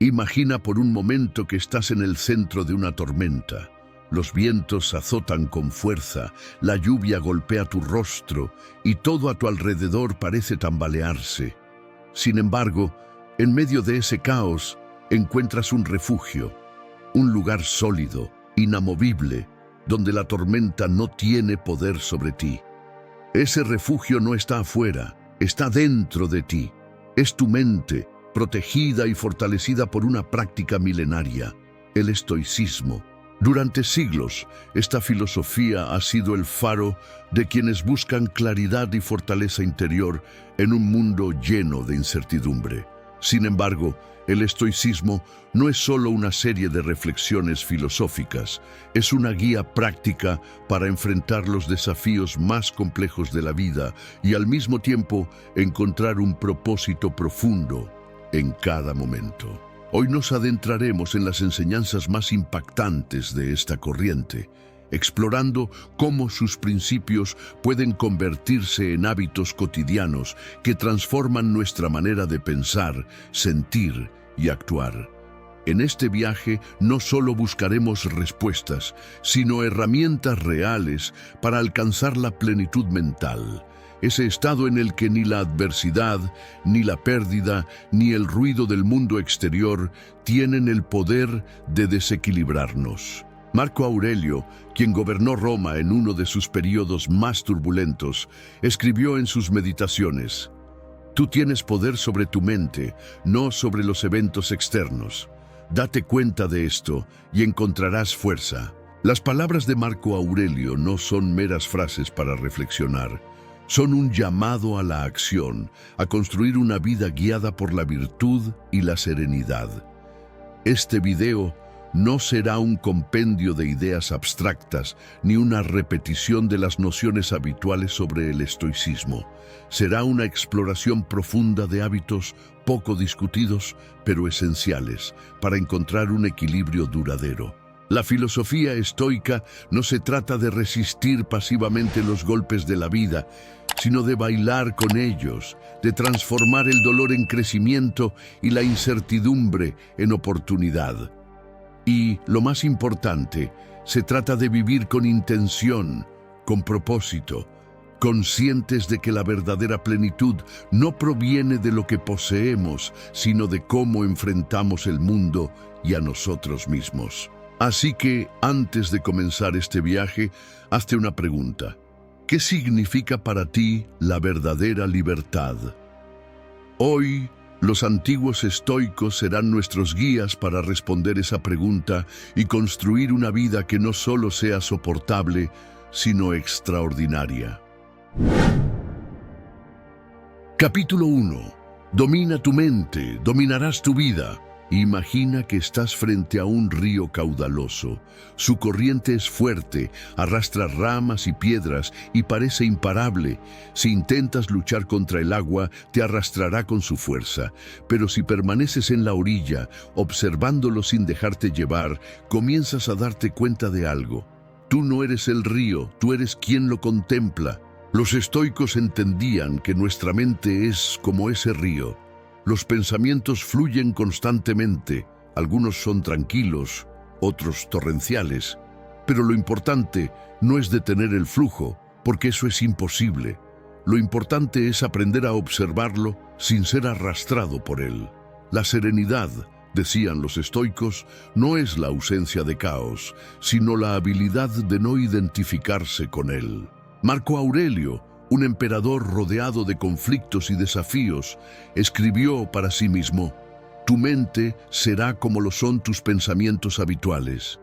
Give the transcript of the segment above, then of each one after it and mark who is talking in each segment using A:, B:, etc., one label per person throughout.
A: Imagina por un momento que estás en el centro de una tormenta. Los vientos azotan con fuerza, la lluvia golpea tu rostro y todo a tu alrededor parece tambalearse. Sin embargo, en medio de ese caos, encuentras un refugio, un lugar sólido, inamovible, donde la tormenta no tiene poder sobre ti. Ese refugio no está afuera, está dentro de ti. Es tu mente, protegida y fortalecida por una práctica milenaria, el estoicismo. Durante siglos, esta filosofía ha sido el faro de quienes buscan claridad y fortaleza interior en un mundo lleno de incertidumbre. Sin embargo, el estoicismo no es solo una serie de reflexiones filosóficas, es una guía práctica para enfrentar los desafíos más complejos de la vida y al mismo tiempo encontrar un propósito profundo en cada momento. Hoy nos adentraremos en las enseñanzas más impactantes de esta corriente, explorando cómo sus principios pueden convertirse en hábitos cotidianos que transforman nuestra manera de pensar, sentir y actuar. En este viaje no solo buscaremos respuestas, sino herramientas reales para alcanzar la plenitud mental. Ese estado en el que ni la adversidad, ni la pérdida, ni el ruido del mundo exterior tienen el poder de desequilibrarnos. Marco Aurelio, quien gobernó Roma en uno de sus periodos más turbulentos, escribió en sus meditaciones: «Tú tienes poder sobre tu mente, no sobre los eventos externos. Date cuenta de esto y encontrarás fuerza». Las palabras de Marco Aurelio no son meras frases para reflexionar. Son un llamado a la acción, a construir una vida guiada por la virtud y la serenidad. Este video no será un compendio de ideas abstractas ni una repetición de las nociones habituales sobre el estoicismo. Será una exploración profunda de hábitos poco discutidos, pero esenciales, para encontrar un equilibrio duradero. La filosofía estoica no se trata de resistir pasivamente los golpes de la vida, sino de bailar con ellos, de transformar el dolor en crecimiento y la incertidumbre en oportunidad. Y, lo más importante, se trata de vivir con intención, con propósito, conscientes de que la verdadera plenitud no proviene de lo que poseemos, sino de cómo enfrentamos el mundo y a nosotros mismos. Así que, antes de comenzar este viaje, hazte una pregunta. ¿Qué significa para ti la verdadera libertad? Hoy, los antiguos estoicos serán nuestros guías para responder esa pregunta y construir una vida que no solo sea soportable, sino extraordinaria. Capítulo 1. Domina tu mente, dominarás tu vida. Imagina que estás frente a un río caudaloso. Su corriente es fuerte, arrastra ramas y piedras y parece imparable. Si intentas luchar contra el agua, te arrastrará con su fuerza. Pero si permaneces en la orilla, observándolo sin dejarte llevar, comienzas a darte cuenta de algo. Tú no eres el río, tú eres quien lo contempla. Los estoicos entendían que nuestra mente es como ese río. Los pensamientos fluyen constantemente, algunos son tranquilos, otros torrenciales, pero lo importante no es detener el flujo, porque eso es imposible. Lo importante es aprender a observarlo sin ser arrastrado por él. La serenidad, decían los estoicos, no es la ausencia de caos, sino la habilidad de no identificarse con él. Marco Aurelio, un emperador rodeado de conflictos y desafíos, escribió para sí mismo: «Tu mente será como lo son tus pensamientos habituales».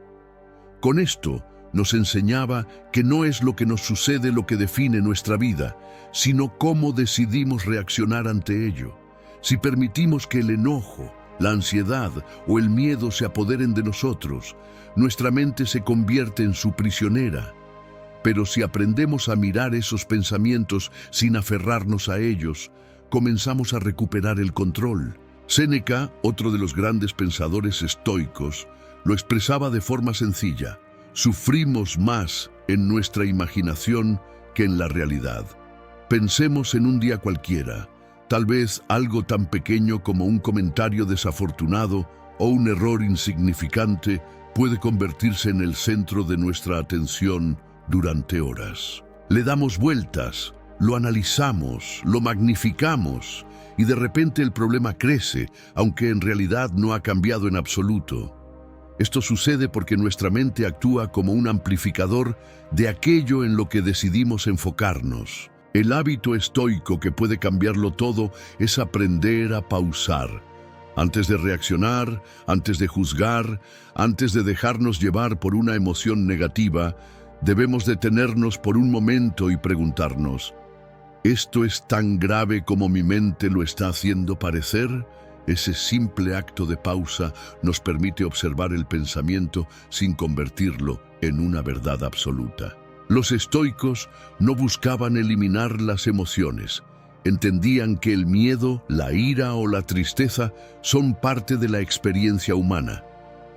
A: Con esto nos enseñaba que no es lo que nos sucede lo que define nuestra vida, sino cómo decidimos reaccionar ante ello. Si permitimos que el enojo, la ansiedad o el miedo se apoderen de nosotros, nuestra mente se convierte en su prisionera. Pero si aprendemos a mirar esos pensamientos sin aferrarnos a ellos, comenzamos a recuperar el control. Séneca, otro de los grandes pensadores estoicos, lo expresaba de forma sencilla: sufrimos más en nuestra imaginación que en la realidad. Pensemos en un día cualquiera, tal vez algo tan pequeño como un comentario desafortunado o un error insignificante puede convertirse en el centro de nuestra atención durante horas. Le damos vueltas, lo analizamos, lo magnificamos y de repente el problema crece, aunque en realidad no ha cambiado en absoluto. Esto sucede porque nuestra mente actúa como un amplificador de aquello en lo que decidimos enfocarnos. El hábito estoico que puede cambiarlo todo es aprender a pausar. Antes de reaccionar, antes de juzgar, antes de dejarnos llevar por una emoción negativa, debemos detenernos por un momento y preguntarnos: ¿esto es tan grave como mi mente lo está haciendo parecer? Ese simple acto de pausa nos permite observar el pensamiento sin convertirlo en una verdad absoluta. Los estoicos no buscaban eliminar las emociones. Entendían que el miedo, la ira o la tristeza son parte de la experiencia humana.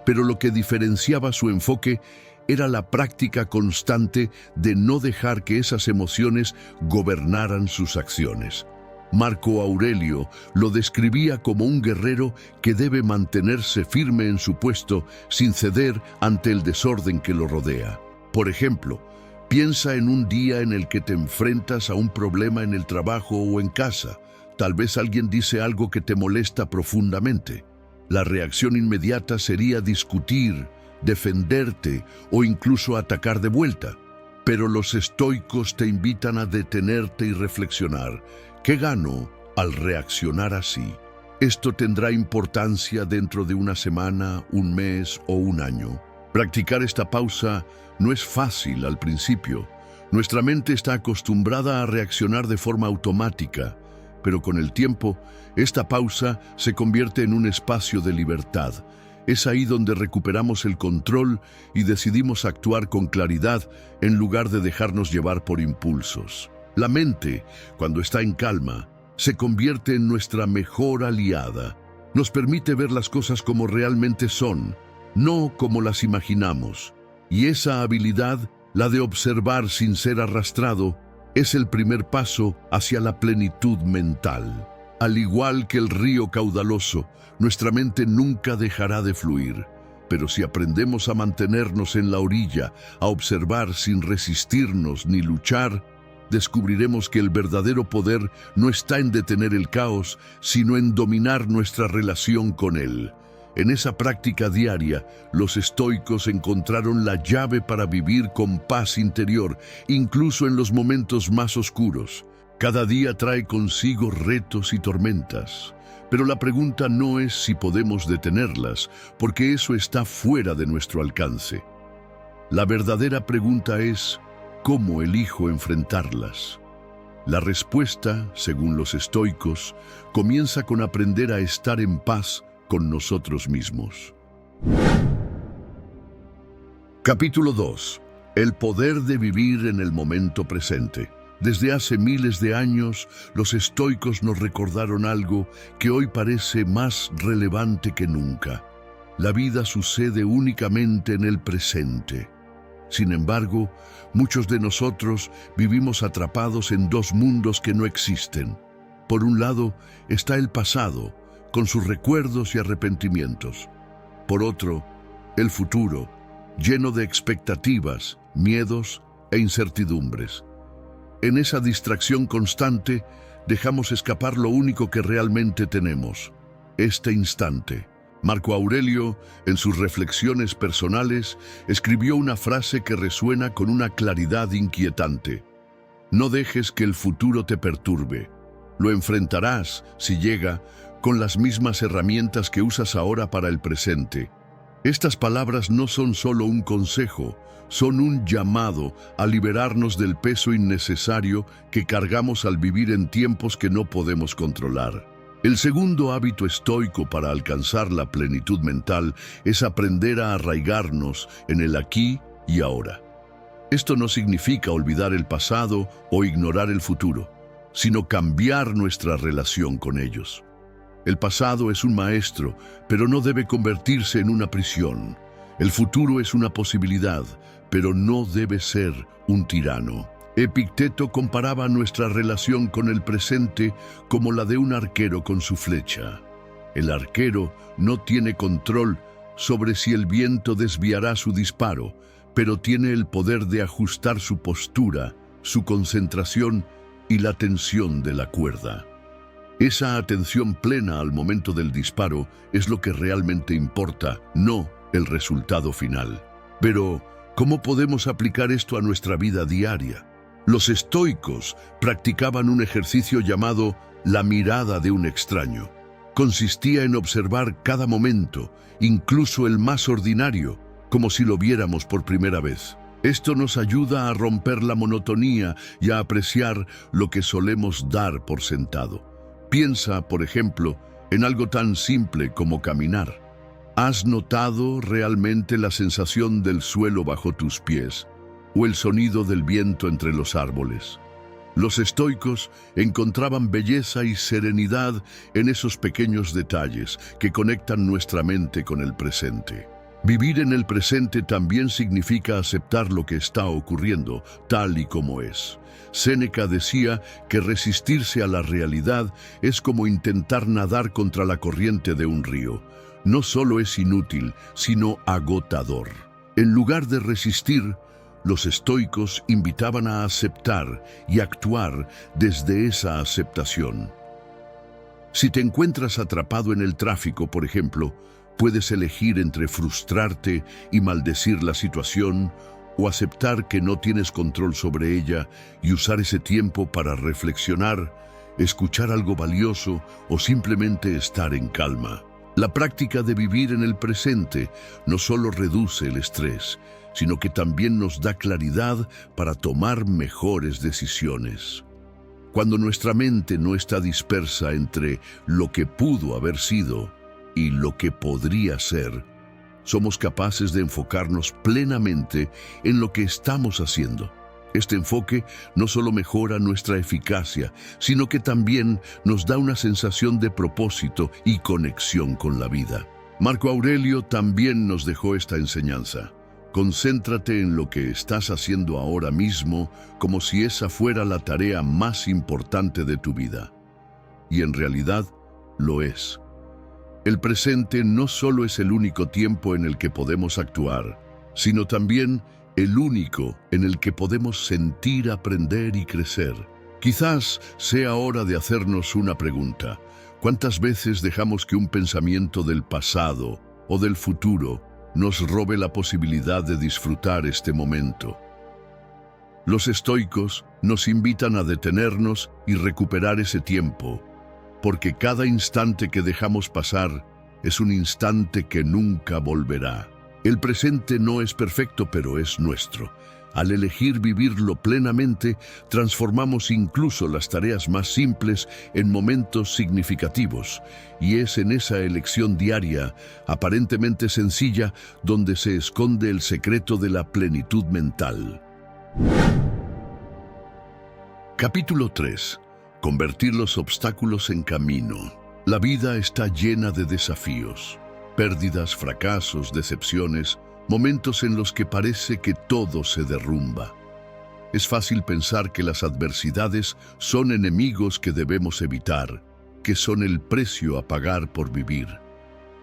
A: Pero lo que diferenciaba su enfoque era la práctica constante de no dejar que esas emociones gobernaran sus acciones. Marco Aurelio lo describía como un guerrero que debe mantenerse firme en su puesto sin ceder ante el desorden que lo rodea. Por ejemplo, piensa en un día en el que te enfrentas a un problema en el trabajo o en casa. Tal vez alguien dice algo que te molesta profundamente. La reacción inmediata sería discutir, defenderte o incluso atacar de vuelta. Pero los estoicos te invitan a detenerte y reflexionar. ¿Qué gano al reaccionar así? Esto tendrá importancia dentro de una semana, un mes o un año. Practicar esta pausa no es fácil al principio. Nuestra mente está acostumbrada a reaccionar de forma automática, pero con el tiempo, esta pausa se convierte en un espacio de libertad. Es ahí donde recuperamos el control y decidimos actuar con claridad en lugar de dejarnos llevar por impulsos. La mente, cuando está en calma, se convierte en nuestra mejor aliada. Nos permite ver las cosas como realmente son, no como las imaginamos. Y esa habilidad, la de observar sin ser arrastrado, es el primer paso hacia la plenitud mental. Al igual que el río caudaloso, nuestra mente nunca dejará de fluir. Pero si aprendemos a mantenernos en la orilla, a observar sin resistirnos ni luchar, descubriremos que el verdadero poder no está en detener el caos, sino en dominar nuestra relación con él. En esa práctica diaria, los estoicos encontraron la llave para vivir con paz interior, incluso en los momentos más oscuros. Cada día trae consigo retos y tormentas, pero la pregunta no es si podemos detenerlas, porque eso está fuera de nuestro alcance. La verdadera pregunta es: ¿cómo elijo enfrentarlas? La respuesta, según los estoicos, comienza con aprender a estar en paz con nosotros mismos. Capítulo 2. El poder de vivir en el momento presente. Desde hace miles de años, los estoicos nos recordaron algo que hoy parece más relevante que nunca. La vida sucede únicamente en el presente. Sin embargo, muchos de nosotros vivimos atrapados en dos mundos que no existen. Por un lado está el pasado, con sus recuerdos y arrepentimientos. Por otro, el futuro, lleno de expectativas, miedos e incertidumbres. En esa distracción constante, dejamos escapar lo único que realmente tenemos: este instante. Marco Aurelio, en sus reflexiones personales, escribió una frase que resuena con una claridad inquietante: no dejes que el futuro te perturbe. Lo enfrentarás, si llega, con las mismas herramientas que usas ahora para el presente. Estas palabras no son solo un consejo, son un llamado a liberarnos del peso innecesario que cargamos al vivir en tiempos que no podemos controlar. El segundo hábito estoico para alcanzar la plenitud mental es aprender a arraigarnos en el aquí y ahora. Esto no significa olvidar el pasado o ignorar el futuro, sino cambiar nuestra relación con ellos. El pasado es un maestro, pero no debe convertirse en una prisión. El futuro es una posibilidad, pero no debe ser un tirano. Epicteto comparaba nuestra relación con el presente como la de un arquero con su flecha. El arquero no tiene control sobre si el viento desviará su disparo, pero tiene el poder de ajustar su postura, su concentración y la tensión de la cuerda. Esa atención plena al momento del disparo es lo que realmente importa, no el resultado final. Pero, ¿cómo podemos aplicar esto a nuestra vida diaria? Los estoicos practicaban un ejercicio llamado la mirada de un extraño. Consistía en observar cada momento, incluso el más ordinario, como si lo viéramos por primera vez. Esto nos ayuda a romper la monotonía y a apreciar lo que solemos dar por sentado. Piensa, por ejemplo, en algo tan simple como caminar. ¿Has notado realmente la sensación del suelo bajo tus pies o el sonido del viento entre los árboles? Los estoicos encontraban belleza y serenidad en esos pequeños detalles que conectan nuestra mente con el presente. Vivir en el presente también significa aceptar lo que está ocurriendo, tal y como es. Séneca decía que resistirse a la realidad es como intentar nadar contra la corriente de un río. No solo es inútil, sino agotador. En lugar de resistir, los estoicos invitaban a aceptar y actuar desde esa aceptación. Si te encuentras atrapado en el tráfico, por ejemplo, puedes elegir entre frustrarte y maldecir la situación o aceptar que no tienes control sobre ella y usar ese tiempo para reflexionar, escuchar algo valioso o simplemente estar en calma. La práctica de vivir en el presente no solo reduce el estrés, sino que también nos da claridad para tomar mejores decisiones. Cuando nuestra mente no está dispersa entre lo que pudo haber sido y lo que podría ser, somos capaces de enfocarnos plenamente en lo que estamos haciendo. Este enfoque no solo mejora nuestra eficacia, sino que también nos da una sensación de propósito y conexión con la vida. Marco Aurelio también nos dejó esta enseñanza. Concéntrate en lo que estás haciendo ahora mismo como si esa fuera la tarea más importante de tu vida. Y en realidad lo es. El presente no solo es el único tiempo en el que podemos actuar, sino también el único en el que podemos sentir, aprender y crecer. Quizás sea hora de hacernos una pregunta. ¿Cuántas veces dejamos que un pensamiento del pasado o del futuro nos robe la posibilidad de disfrutar este momento? Los estoicos nos invitan a detenernos y recuperar ese tiempo, porque cada instante que dejamos pasar es un instante que nunca volverá. El presente no es perfecto, pero es nuestro. Al elegir vivirlo plenamente, transformamos incluso las tareas más simples en momentos significativos. Y es en esa elección diaria, aparentemente sencilla, donde se esconde el secreto de la plenitud mental. Capítulo 3. Convertir los obstáculos en camino. La vida está llena de desafíos. Pérdidas, fracasos, decepciones, momentos en los que parece que todo se derrumba. Es fácil pensar que las adversidades son enemigos que debemos evitar, que son el precio a pagar por vivir.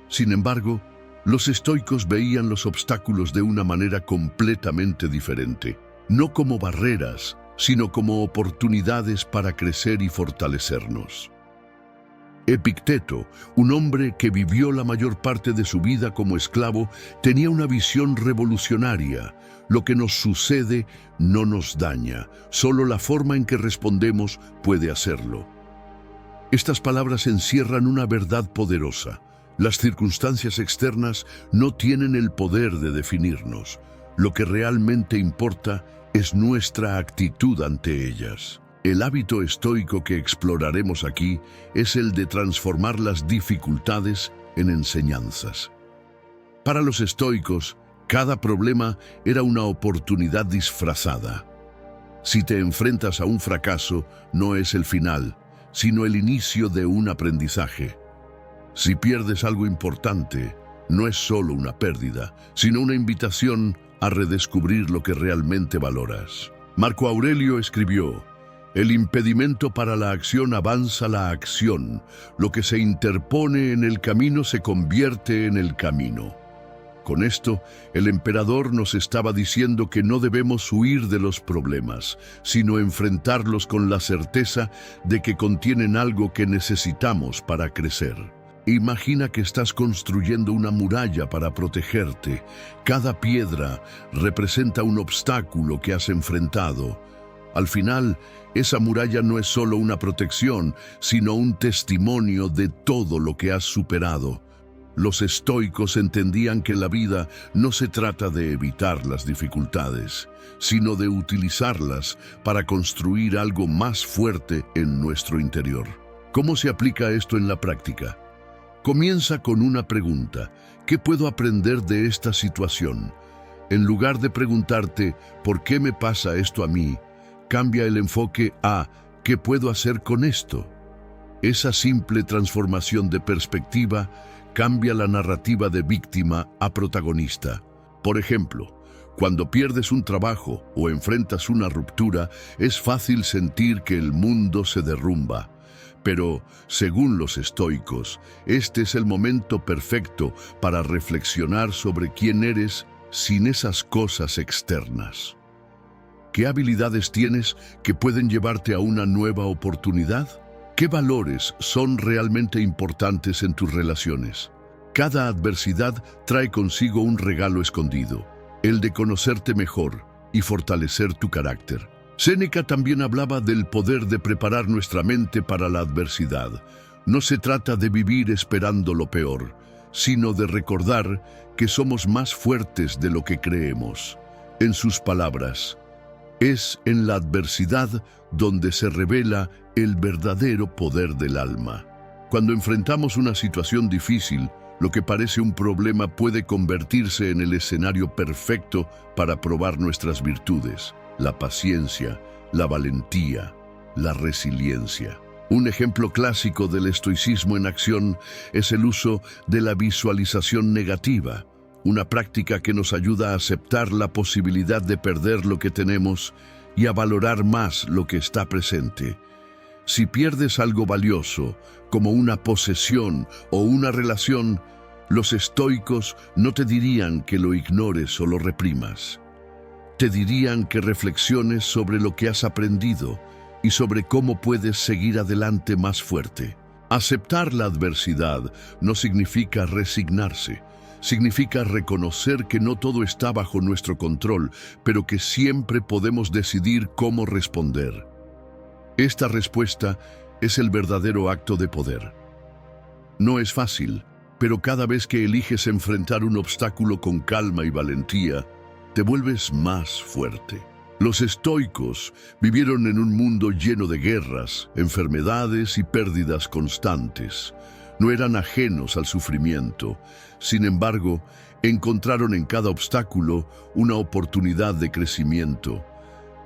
A: Sin embargo, los estoicos veían los obstáculos de una manera completamente diferente, no como barreras, sino como oportunidades para crecer y fortalecernos. Epicteto, un hombre que vivió la mayor parte de su vida como esclavo, tenía una visión revolucionaria. Lo que nos sucede no nos daña, solo la forma en que respondemos puede hacerlo. Estas palabras encierran una verdad poderosa. Las circunstancias externas no tienen el poder de definirnos. Lo que realmente importa es nuestra actitud ante ellas. El hábito estoico que exploraremos aquí es el de transformar las dificultades en enseñanzas. Para los estoicos, cada problema era una oportunidad disfrazada. Si te enfrentas a un fracaso, no es el final, sino el inicio de un aprendizaje. Si pierdes algo importante, no es solo una pérdida, sino una invitación a redescubrir lo que realmente valoras. Marco Aurelio escribió: El impedimento para la acción avanza la acción. Lo que se interpone en el camino se convierte en el camino. Con esto, el emperador nos estaba diciendo que no debemos huir de los problemas, sino enfrentarlos con la certeza de que contienen algo que necesitamos para crecer. Imagina que estás construyendo una muralla para protegerte. Cada piedra representa un obstáculo que has enfrentado. Al final, esa muralla no es solo una protección, sino un testimonio de todo lo que has superado. Los estoicos entendían que la vida no se trata de evitar las dificultades, sino de utilizarlas para construir algo más fuerte en nuestro interior. ¿Cómo se aplica esto en la práctica? Comienza con una pregunta. ¿Qué puedo aprender de esta situación? En lugar de preguntarte, ¿por qué me pasa esto a mí?, cambia el enfoque a ¿qué puedo hacer con esto? Esa simple transformación de perspectiva cambia la narrativa de víctima a protagonista. Por ejemplo, cuando pierdes un trabajo o enfrentas una ruptura, es fácil sentir que el mundo se derrumba. Pero, según los estoicos, este es el momento perfecto para reflexionar sobre quién eres sin esas cosas externas. ¿Qué habilidades tienes que pueden llevarte a una nueva oportunidad? ¿Qué valores son realmente importantes en tus relaciones? Cada adversidad trae consigo un regalo escondido, el de conocerte mejor y fortalecer tu carácter. Séneca también hablaba del poder de preparar nuestra mente para la adversidad. No se trata de vivir esperando lo peor, sino de recordar que somos más fuertes de lo que creemos. En sus palabras, es en la adversidad donde se revela el verdadero poder del alma. Cuando enfrentamos una situación difícil, lo que parece un problema puede convertirse en el escenario perfecto para probar nuestras virtudes, la paciencia, la valentía, la resiliencia. Un ejemplo clásico del estoicismo en acción es el uso de la visualización negativa, una práctica que nos ayuda a aceptar la posibilidad de perder lo que tenemos y a valorar más lo que está presente. Si pierdes algo valioso, como una posesión o una relación, los estoicos no te dirían que lo ignores o lo reprimas. Te dirían que reflexiones sobre lo que has aprendido y sobre cómo puedes seguir adelante más fuerte. Aceptar la adversidad no significa resignarse. Significa reconocer que no todo está bajo nuestro control, pero que siempre podemos decidir cómo responder. Esta respuesta es el verdadero acto de poder. No es fácil, pero cada vez que eliges enfrentar un obstáculo con calma y valentía, te vuelves más fuerte. Los estoicos vivieron en un mundo lleno de guerras, enfermedades y pérdidas constantes. No eran ajenos al sufrimiento. Sin embargo, encontraron en cada obstáculo una oportunidad de crecimiento.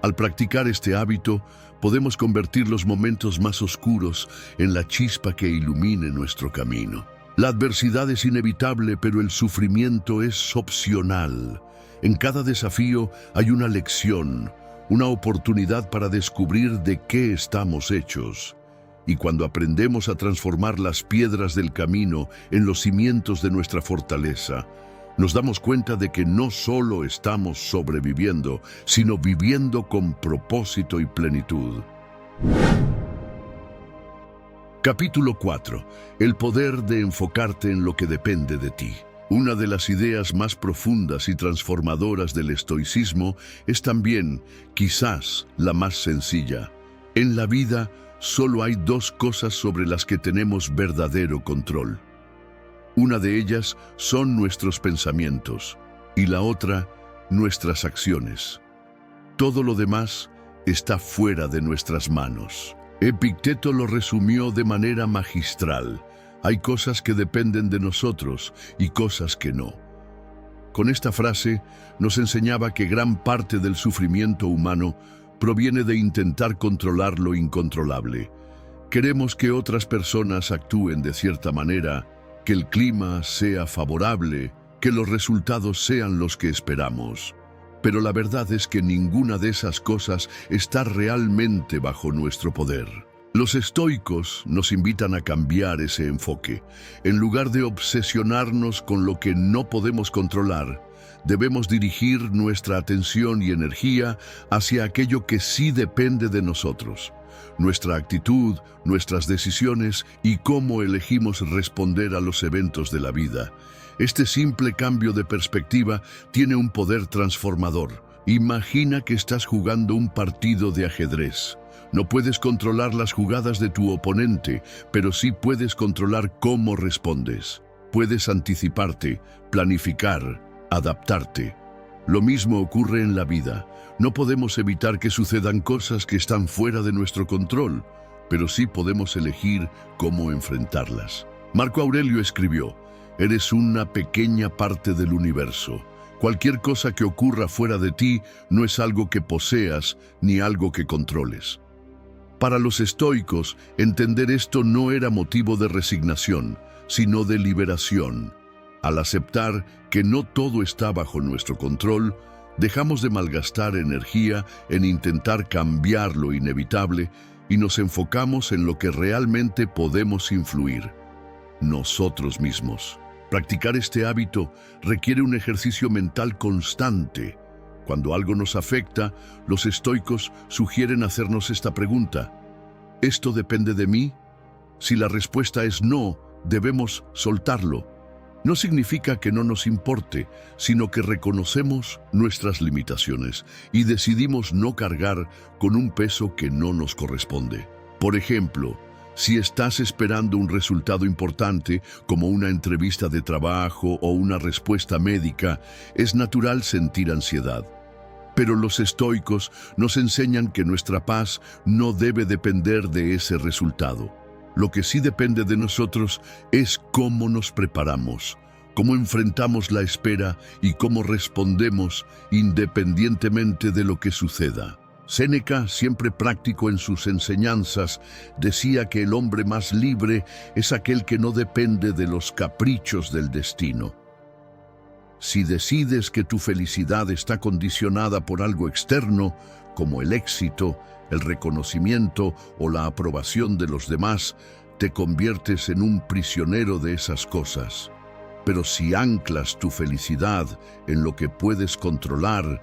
A: Al practicar este hábito, podemos convertir los momentos más oscuros en la chispa que ilumine nuestro camino. La adversidad es inevitable, pero el sufrimiento es opcional. En cada desafío hay una lección, una oportunidad para descubrir de qué estamos hechos. Y cuando aprendemos a transformar las piedras del camino en los cimientos de nuestra fortaleza, nos damos cuenta de que no solo estamos sobreviviendo, sino viviendo con propósito y plenitud. Capítulo 4. El poder de enfocarte en lo que depende de ti. Una de las ideas más profundas y transformadoras del estoicismo es también, quizás, la más sencilla. En la vida, solo hay dos cosas sobre las que tenemos verdadero control. Una de ellas son nuestros pensamientos y la otra, nuestras acciones. Todo lo demás está fuera de nuestras manos. Epicteto lo resumió de manera magistral. Hay cosas que dependen de nosotros y cosas que no. Con esta frase nos enseñaba que gran parte del sufrimiento humano proviene de intentar controlar lo incontrolable. Queremos que otras personas actúen de cierta manera, que el clima sea favorable, que los resultados sean los que esperamos. Pero la verdad es que ninguna de esas cosas está realmente bajo nuestro poder. Los estoicos nos invitan a cambiar ese enfoque. En lugar de obsesionarnos con lo que no podemos controlar, debemos dirigir nuestra atención y energía hacia aquello que sí depende de nosotros. Nuestra actitud, nuestras decisiones y cómo elegimos responder a los eventos de la vida. Este simple cambio de perspectiva tiene un poder transformador. Imagina que estás jugando un partido de ajedrez. No puedes controlar las jugadas de tu oponente, pero sí puedes controlar cómo respondes. Puedes anticiparte, planificar, adaptarte. Lo mismo ocurre en la vida. No podemos evitar que sucedan cosas que están fuera de nuestro control, pero sí podemos elegir cómo enfrentarlas. Marco Aurelio escribió: «Eres una pequeña parte del universo. Cualquier cosa que ocurra fuera de ti no es algo que poseas ni algo que controles». Para los estoicos, entender esto no era motivo de resignación, sino de liberación. Al aceptar que no todo está bajo nuestro control, dejamos de malgastar energía en intentar cambiar lo inevitable y nos enfocamos en lo que realmente podemos influir: nosotros mismos. Practicar este hábito requiere un ejercicio mental constante. Cuando algo nos afecta, los estoicos sugieren hacernos esta pregunta: ¿esto depende de mí? Si la respuesta es no, debemos soltarlo. No significa que no nos importe, sino que reconocemos nuestras limitaciones y decidimos no cargar con un peso que no nos corresponde. Por ejemplo, si estás esperando un resultado importante, como una entrevista de trabajo o una respuesta médica, es natural sentir ansiedad. Pero los estoicos nos enseñan que nuestra paz no debe depender de ese resultado. Lo que sí depende de nosotros es cómo nos preparamos, cómo enfrentamos la espera y cómo respondemos independientemente de lo que suceda. Séneca, siempre práctico en sus enseñanzas, decía que el hombre más libre es aquel que no depende de los caprichos del destino. Si decides que tu felicidad está condicionada por algo externo, como el éxito, el reconocimiento o la aprobación de los demás, te conviertes en un prisionero de esas cosas. Pero si anclas tu felicidad en lo que puedes controlar,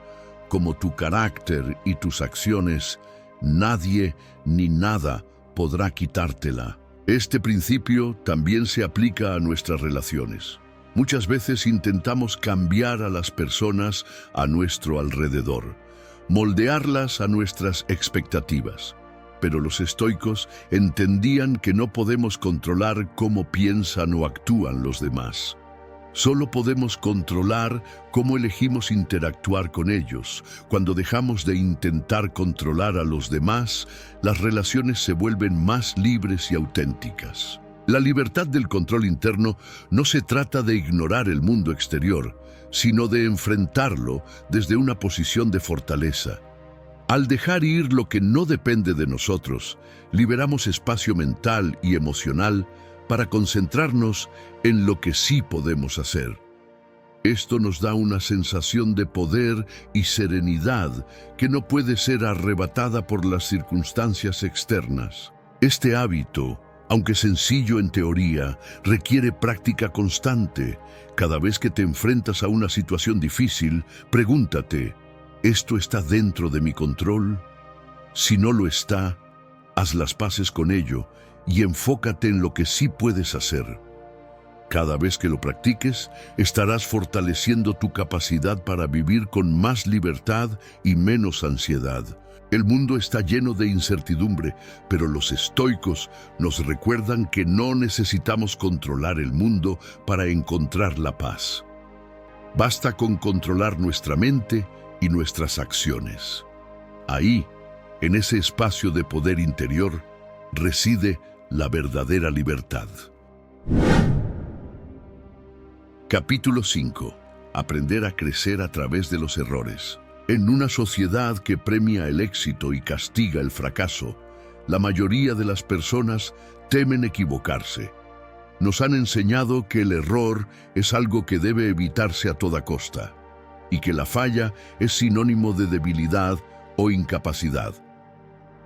A: como tu carácter y tus acciones, nadie ni nada podrá quitártela. Este principio también se aplica a nuestras relaciones. Muchas veces intentamos cambiar a las personas a nuestro alrededor, moldearlas a nuestras expectativas. Pero los estoicos entendían que no podemos controlar cómo piensan o actúan los demás. Solo podemos controlar cómo elegimos interactuar con ellos. Cuando dejamos de intentar controlar a los demás, las relaciones se vuelven más libres y auténticas. La libertad del control interno no se trata de ignorar el mundo exterior, sino de enfrentarlo desde una posición de fortaleza. Al dejar ir lo que no depende de nosotros, liberamos espacio mental y emocional para concentrarnos en lo que sí podemos hacer. Esto nos da una sensación de poder y serenidad que no puede ser arrebatada por las circunstancias externas. Este hábito, aunque sencillo en teoría, requiere práctica constante. Cada vez que te enfrentas a una situación difícil, pregúntate: ¿esto está dentro de mi control? Si no lo está, haz las paces con ello y enfócate en lo que sí puedes hacer. Cada vez que lo practiques, estarás fortaleciendo tu capacidad para vivir con más libertad y menos ansiedad. El mundo está lleno de incertidumbre, pero los estoicos nos recuerdan que no necesitamos controlar el mundo para encontrar la paz. Basta con controlar nuestra mente y nuestras acciones. Ahí, en ese espacio de poder interior, reside la verdadera libertad. Capítulo 5. Aprender a crecer a través de los errores. En una sociedad que premia el éxito y castiga el fracaso, la mayoría de las personas temen equivocarse. Nos han enseñado que el error es algo que debe evitarse a toda costa. y que la falla es sinónimo de debilidad o incapacidad.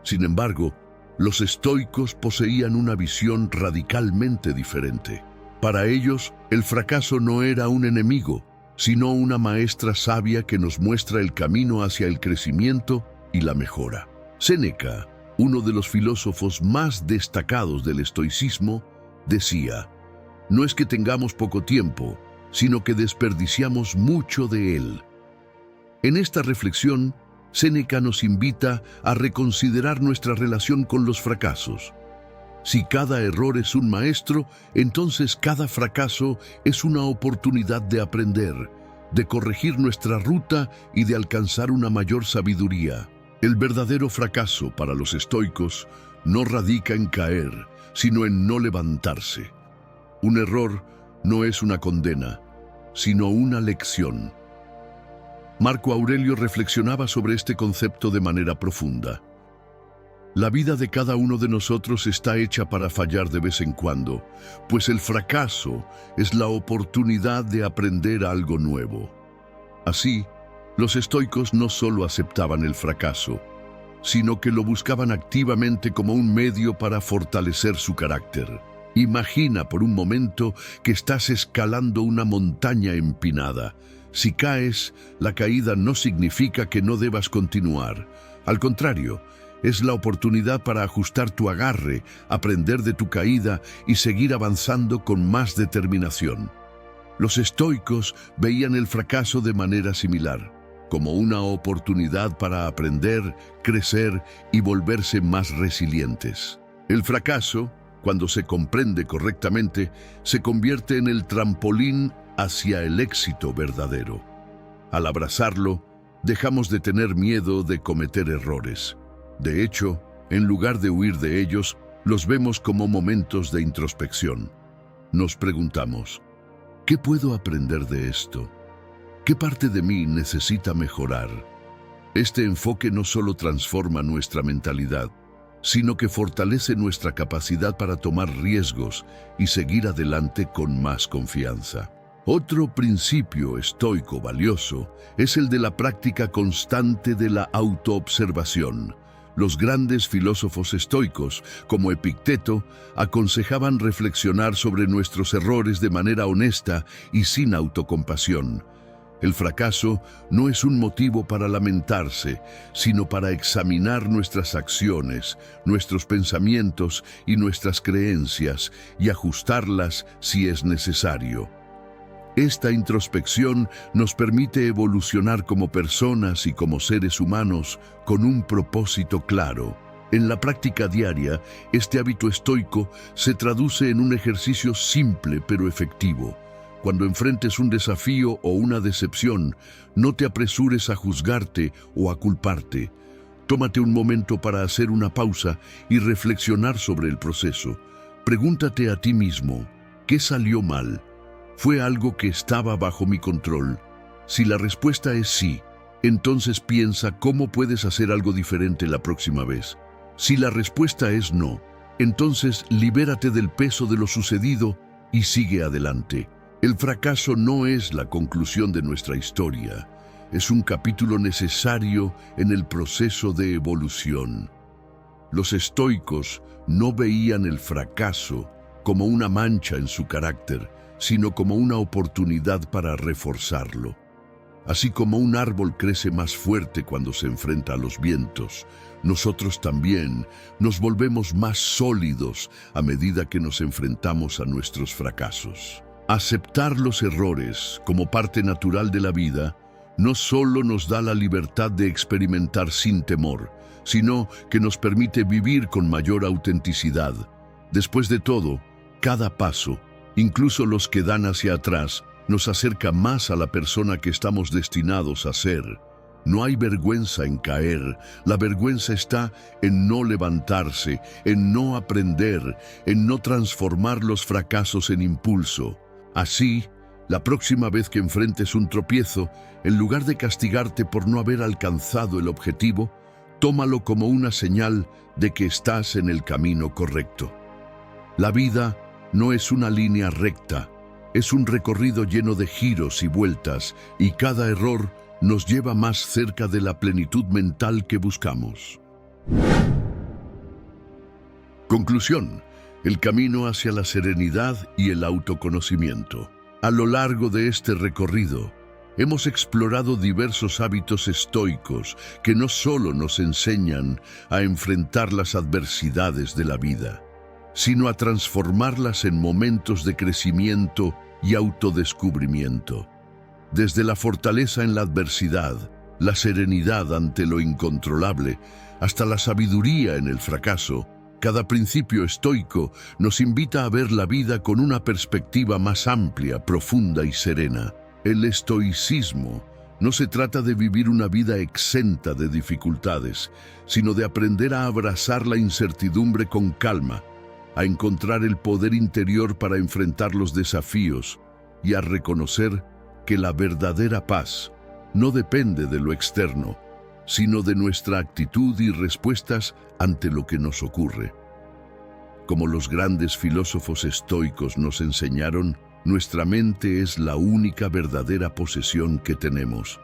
A: Sin embargo, los estoicos poseían una visión radicalmente diferente. Para ellos, el fracaso no era un enemigo, sino una maestra sabia que nos muestra el camino hacia el crecimiento y la mejora. Séneca, uno de los filósofos más destacados del estoicismo, decía: no es que tengamos poco tiempo, sino que desperdiciamos mucho de él. En esta reflexión, Séneca nos invita a reconsiderar nuestra relación con los fracasos. Si cada error es un maestro, entonces cada fracaso es una oportunidad de aprender, de corregir nuestra ruta y de alcanzar una mayor sabiduría. El verdadero fracaso para los estoicos no radica en caer, sino en no levantarse. Un error no es una condena, sino una lección. Marco Aurelio reflexionaba sobre este concepto de manera profunda. La vida de cada uno de nosotros está hecha para fallar de vez en cuando, pues el fracaso es la oportunidad de aprender algo nuevo. Así, los estoicos no solo aceptaban el fracaso, sino que lo buscaban activamente como un medio para fortalecer su carácter. Imagina por un momento que estás escalando una montaña empinada. Si caes, la caída no significa que no debas continuar. Al contrario, es la oportunidad para ajustar tu agarre, aprender de tu caída y seguir avanzando con más determinación. Los estoicos veían el fracaso de manera similar, como una oportunidad para aprender, crecer y volverse más resilientes. El fracaso, cuando se comprende correctamente, se convierte en el trampolín hacia el éxito verdadero. Al abrazarlo, dejamos de tener miedo de cometer errores. De hecho, en lugar de huir de ellos, los vemos como momentos de introspección. Nos preguntamos: ¿qué puedo aprender de esto? ¿Qué parte de mí necesita mejorar? Este enfoque no solo transforma nuestra mentalidad, sino que fortalece nuestra capacidad para tomar riesgos y seguir adelante con más confianza. Otro principio estoico valioso es el de la práctica constante de la autoobservación. Los grandes filósofos estoicos, como Epicteto, aconsejaban reflexionar sobre nuestros errores de manera honesta y sin autocompasión. El fracaso no es un motivo para lamentarse, sino para examinar nuestras acciones, nuestros pensamientos y nuestras creencias y ajustarlas si es necesario. Esta introspección nos permite evolucionar como personas y como seres humanos con un propósito claro. En la práctica diaria, este hábito estoico se traduce en un ejercicio simple pero efectivo. Cuando enfrentes un desafío o una decepción, no te apresures a juzgarte o a culparte. Tómate un momento para hacer una pausa y reflexionar sobre el proceso. Pregúntate a ti mismo: ¿qué salió mal? ¿Fue algo que estaba bajo mi control? Si la respuesta es sí, entonces piensa cómo puedes hacer algo diferente la próxima vez. Si la respuesta es no, entonces libérate del peso de lo sucedido y sigue adelante. El fracaso no es la conclusión de nuestra historia, es un capítulo necesario en el proceso de evolución. Los estoicos no veían el fracaso como una mancha en su carácter, sino como una oportunidad para reforzarlo. Así como un árbol crece más fuerte cuando se enfrenta a los vientos, nosotros también nos volvemos más sólidos a medida que nos enfrentamos a nuestros fracasos. Aceptar los errores como parte natural de la vida no solo nos da la libertad de experimentar sin temor, sino que nos permite vivir con mayor autenticidad. Después de todo, cada paso, incluso los que dan hacia atrás, nos acerca más a la persona que estamos destinados a ser. No hay vergüenza en caer, la vergüenza está en no levantarse, en no aprender, en no transformar los fracasos en impulso. Así, la próxima vez que enfrentes un tropiezo, en lugar de castigarte por no haber alcanzado el objetivo, tómalo como una señal de que estás en el camino correcto. La vida no es una línea recta, Es un recorrido lleno de giros y vueltas, y cada error nos lleva más cerca de la plenitud mental que buscamos. Conclusión: el camino hacia la serenidad y el autoconocimiento. A lo largo de este recorrido, hemos explorado diversos hábitos estoicos que no solo nos enseñan a enfrentar las adversidades de la vida, sino a transformarlas en momentos de crecimiento y autodescubrimiento. Desde la fortaleza en la adversidad, la serenidad ante lo incontrolable, hasta la sabiduría en el fracaso, cada principio estoico nos invita a ver la vida con una perspectiva más amplia, profunda y serena. El estoicismo no se trata de vivir una vida exenta de dificultades, sino de aprender a abrazar la incertidumbre con calma, a encontrar el poder interior para enfrentar los desafíos y a reconocer que la verdadera paz no depende de lo externo, sino de nuestra actitud y respuestas ante lo que nos ocurre. Como los grandes filósofos estoicos nos enseñaron, nuestra mente es la única verdadera posesión que tenemos,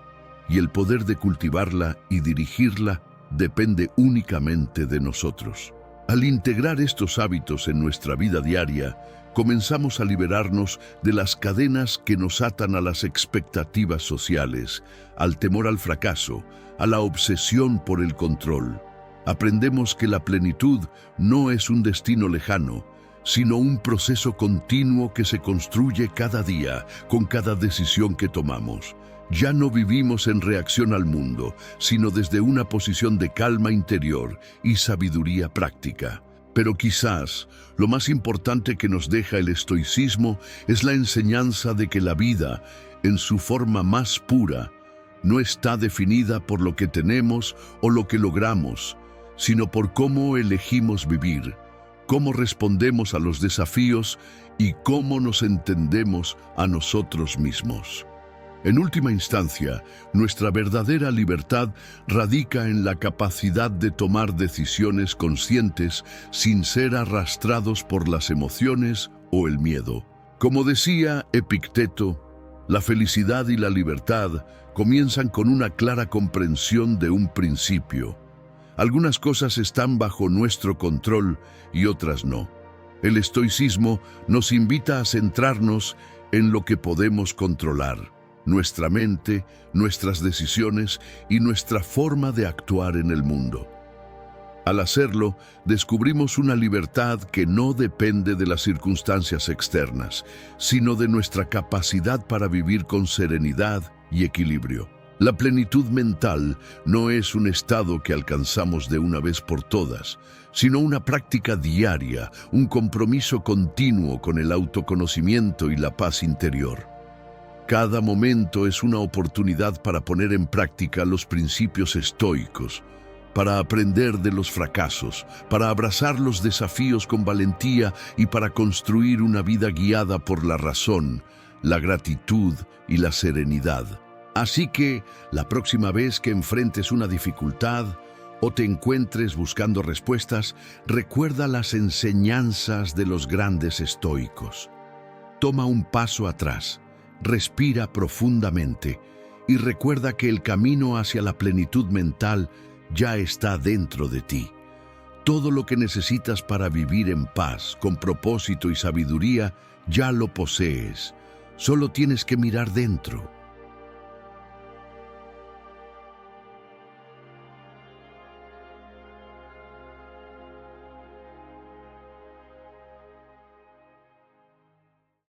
A: y el poder de cultivarla y dirigirla depende únicamente de nosotros. Al integrar estos hábitos en nuestra vida diaria, comenzamos a liberarnos de las cadenas que nos atan a las expectativas sociales, al temor al fracaso, a la obsesión por el control. Aprendemos que la plenitud no es un destino lejano, sino un proceso continuo que se construye cada día, con cada decisión que tomamos. Ya no vivimos en reacción al mundo, sino desde una posición de calma interior y sabiduría práctica. Pero quizás lo más importante que nos deja el estoicismo es la enseñanza de que la vida, en su forma más pura, no está definida por lo que tenemos o lo que logramos, sino por cómo elegimos vivir, cómo respondemos a los desafíos y cómo nos entendemos a nosotros mismos. En última instancia, nuestra verdadera libertad radica en la capacidad de tomar decisiones conscientes sin ser arrastrados por las emociones o el miedo. Como decía Epicteto, la felicidad y la libertad comienzan con una clara comprensión de un principio. Algunas cosas están bajo nuestro control y otras no. El estoicismo nos invita a centrarnos en lo que podemos controlar: nuestra mente, nuestras decisiones y nuestra forma de actuar en el mundo. Al hacerlo, descubrimos una libertad que no depende de las circunstancias externas, sino de nuestra capacidad para vivir con serenidad y equilibrio. La plenitud mental no es un estado que alcanzamos de una vez por todas, sino una práctica diaria, un compromiso continuo con el autoconocimiento y la paz interior. Cada momento es una oportunidad para poner en práctica los principios estoicos, para aprender de los fracasos, para abrazar los desafíos con valentía y para construir una vida guiada por la razón, la gratitud y la serenidad. Así que, la próxima vez que enfrentes una dificultad o te encuentres buscando respuestas, recuerda las enseñanzas de los grandes estoicos. Toma un paso atrás, respira profundamente y recuerda que el camino hacia la plenitud mental ya está dentro de ti. Todo lo que necesitas para vivir en paz, con propósito y sabiduría, ya lo posees. Solo tienes que mirar dentro.